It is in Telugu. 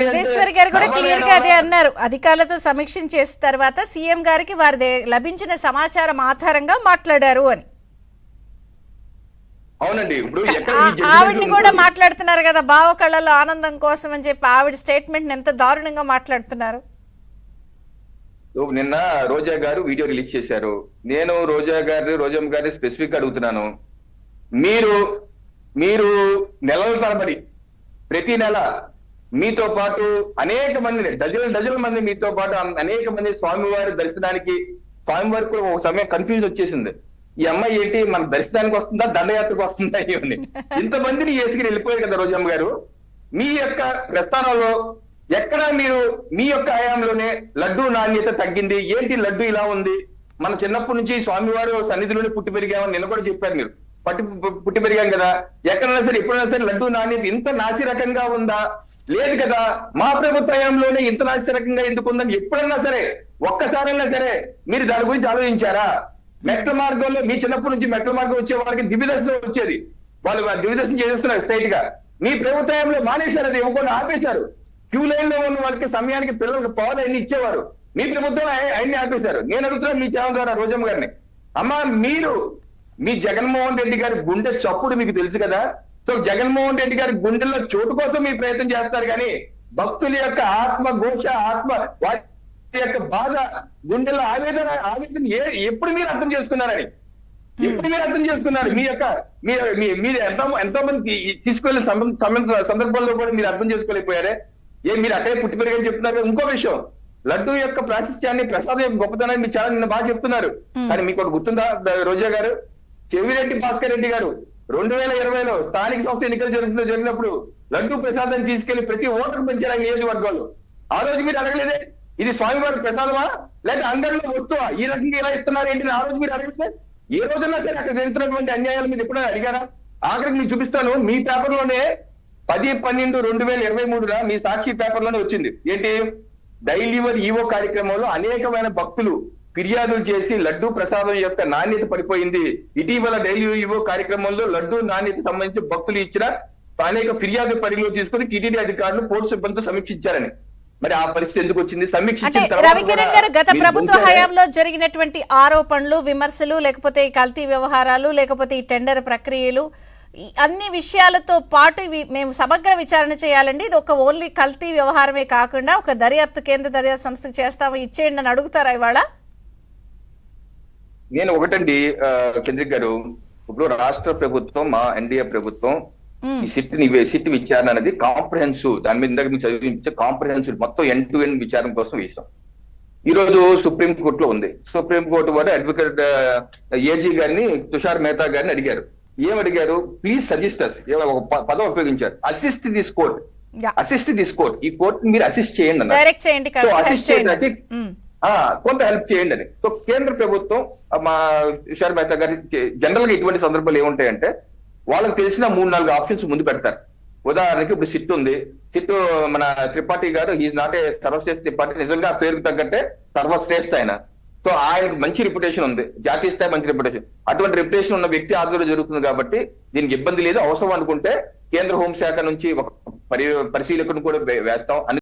జగదీశ్వర్ గారు కూడా క్లియర్ గా అదే అన్నారు. అధికారులతో సమీక్ష చేసిన తర్వాత సీఎం గారికి వారి లభించిన సమాచారం ఆధారంగా మాట్లాడారు అని. అవునండి. ఇప్పుడు ఆవిడ్ని కూడా మాట్లాడుతున్నారు కదా, బావ కళ్ళలో ఆనందం కోసం అని చెప్పి ఆవిడ స్టేట్మెంట్ ఎంత దారుణంగా మాట్లాడుతున్నారు. నిన్న రోజా గారు వీడియో రిలీజ్ చేశారు. నేను రోజమ్మ గారిని స్పెసిఫిక్ అడుగుతున్నాను. మీరు నెలల తరబడి ప్రతి నెల మీతో పాటు అనేక మందిని డజన్ల మంది మీతో పాటు అనేక మంది స్వామివారి దర్శనానికి, స్వామివారికి కూడా ఒక సమయం కన్ఫ్యూజన్ వచ్చేసింది. ఈ అమ్మాయి ఏంటి మన దర్శనానికి వస్తుందా దండయాత్రకు వస్తుందా ఇవన్నీ ఇంతమందిని వేసుకుని వెళ్ళిపోయారు కదా రోజమ్మ గారు. మీ యొక్క ప్రస్థానంలో ఎక్కడ మీరు మీ యొక్క హయాంలోనే లడ్డూ నాణ్యత తగ్గింది ఏంటి, లడ్డు ఇలా ఉంది, మన చిన్నప్పటి నుంచి స్వామివారు సన్నిధిలోనే పుట్టి పెరిగామని నిన్న కూడా చెప్పారు. మీరు పుట్టి పెరిగాం కదా, ఎక్కడైనా సరే ఎప్పుడైనా సరే లడ్డూ నాణ్యత ఇంత నాసి రకంగా ఉందా? లేదు కదా. మా ప్రభుత్వ హయాంలోనే ఇంత నాసి రకంగా ఎందుకుందని ఎప్పుడైనా సరే ఒక్కసారైనా సరే మీరు దాని గురించి ఆలోచించారా? మెట్ల మార్గంలో మీ చిన్నప్పటి నుంచి మెట్ల మార్గం వచ్చే వారికి దివ్యదర్శనం వచ్చేది, వాళ్ళు దివ్యదర్శనం చేసేస్తున్నారు స్ట్రైట్ గా. మీ ప్రభుత్వంలో మానేశారు, అది ఇవ్వకుండా ఆపేశారు. క్యూ లైన్ లో ఉన్న వాళ్ళకి సమయానికి పిల్లలకు పవర్ అన్ని ఇచ్చేవారు. మీ ప్రభుత్వం అన్ని ఆపేశారు. నేను అడుగుతున్నాను మీ ఛానల్ ద్వారా రోజమ్మ గారిని, అమ్మా మీరు మీ జగన్మోహన్ రెడ్డి గారి గుండె చప్పుడు మీకు తెలుసు కదా. సో జగన్మోహన్ రెడ్డి గారి గుండెల్లో చోటు కోసం మీరు ప్రయత్నం చేస్తారు కానీ భక్తుల యొక్క ఆత్మ ఘోష, వారి యొక్క బాధ, గుండెల్లో ఆవేదన ఎప్పుడు మీరు అర్థం చేసుకున్నారని, ఎప్పుడు మీరు అర్థం చేసుకున్నారు? మీ యొక్క మీరు ఎంతో మంది తీసుకెళ్లిన సందర్భంలో కూడా మీరు అర్థం చేసుకోలేకపోయారే. మీరు అక్కడే పుట్టి పెరిగని చెప్తున్నారు. ఇంకో విషయం, లడ్డు యొక్క ప్రాశస్త్యాన్ని, ప్రసాదం యొక్క గొప్పతనాన్ని మీరు చాలా నిన్న బాగా చెప్తున్నారు. కానీ మీకు ఒకటి గుర్తుందా రోజా గారు? చెవిరెడ్డి భాస్కర్ రెడ్డి గారు 2020లో స్థానిక సంస్థ ఎన్నికలు జరిగినప్పుడు లడ్డు ప్రసాదాన్ని తీసుకెళ్లి ప్రతి ఓటరు పెంచారు ఆయన నియోజకవర్గాలు. ఆ రోజు మీరు అడగలేదే ఇది స్వామివారి ప్రసాదమా లేదా అందరిలో వస్తువా, ఈ రకంగా ఇలా ఇస్తున్నారు ఏంటి? ఆ రోజు మీరు అడగట్లే. ఏ రోజున్నా సరే అక్కడ జరుగుతున్నటువంటి అన్యాయాల మీద ఎప్పుడైనా అడిగారా? ఆఖరికి మీకు చూపిస్తాను, మీ పేపర్ లోనే 10/12/2023 మీ సాక్షి పేపర్ లోనే వచ్చింది. ఏంటి? డైలీవర్ ఈవో కార్యక్రమంలో అనేకమైన భక్తులు ఫిర్యాదులు చేసి లడ్డు ప్రసాదం యొక్క నాణ్యత పడిపోయింది. ఇటీవల డైలీ ఈవో కార్యక్రమంలో లడ్డు నాణ్యత సంబంధించి భక్తులు ఇచ్చిన అనేక ఫిర్యాదు పరిగణలో తీసుకుని టీటీడీ అధికారులు పోలీసు సిబ్బందితో సమీక్షించారని. మరి ఆ పరిస్థితి ఎందుకు వచ్చింది? సమీక్షించిన రవికిరణ్ గారు, గత ప్రభుత్వ హయాంలో జరిగినటువంటి ఆరోపణలు, విమర్శలు, లేకపోతే ఈ కల్తీ వ్యవహారాలు, లేకపోతే ఈ టెండర్ ప్రక్రియలు, అన్ని విషయాలతో పాటు మేము సమగ్ర విచారణ చేయాలండి, ఇది ఒక ఓన్లీ కల్తీ వ్యవహారమే కాకుండా ఒక దర్యాప్తు, కేంద్ర దర్యాప్తు సంస్థకు చేస్తాము, ఇచ్చేయండి అని అడుగుతారా ఇవాళ? నేను ఒకటండి చంద్రిక్ గారు, ఇప్పుడు రాష్ట్ర ప్రభుత్వం, మా ఎన్డీఏ ప్రభుత్వం ఈ సిట్ విచారణ అనేది కాంప్రహెన్సివ్, దాని మీద ఇందాక మీకు చదివించే కాంప్రహెన్సివ్ మొత్తం ఎండ్ టు ఎండ్ విచారణ కోసం వేసాం. ఈ రోజు సుప్రీం కోర్టులో ఉంది. సుప్రీం కోర్టు వారు అడ్వకేట్ ఏజీ గారిని, తుషార్ మెహతా గారిని అడిగారు. ఏమడిగారు? ప్లీజ్ సజెస్ట్ అస్, ఒక పదం ఉపయోగించారు, assist this court, assist this court, ఈ కోర్ట్ మీరు అసిస్ట్ చేయండి అన్నారు. కొంత హెల్ప్ చేయండి అని. సో కేంద్ర ప్రభుత్వం మా తుషార్ మెహతా గారి జనరల్ గా ఇటువంటి సందర్భాలు ఏముంటాయంటే వాళ్ళకి తెలిసిన 3-4 ఆప్షన్స్ ముందు పెడతారు. ఉదాహరణకి ఇప్పుడు సిట్ ఉంది, సిట్ మన త్రిపాఠి గారు, is not a Sarvashreshtha Tripathi, నిజంగా పేరుకు తగ్గట్టే సర్వశ్రేష్ఠ ఆయన. సో ఆయనకు మంచి రిప్యుటేషన్ ఉంది, జాతీయ స్థాయి మంచి రిప్యుటేషన్. అటువంటి రిప్యుటేషన్ ఉన్న వ్యక్తి ఆధ్వర్యంలో జరుగుతుంది కాబట్టి దీనికి ఇబ్బంది లేదు. అవసరం అనుకుంటే కేంద్ర హోంశాఖ నుంచి ఒక పరిశీలకును కూడా వేస్తాం.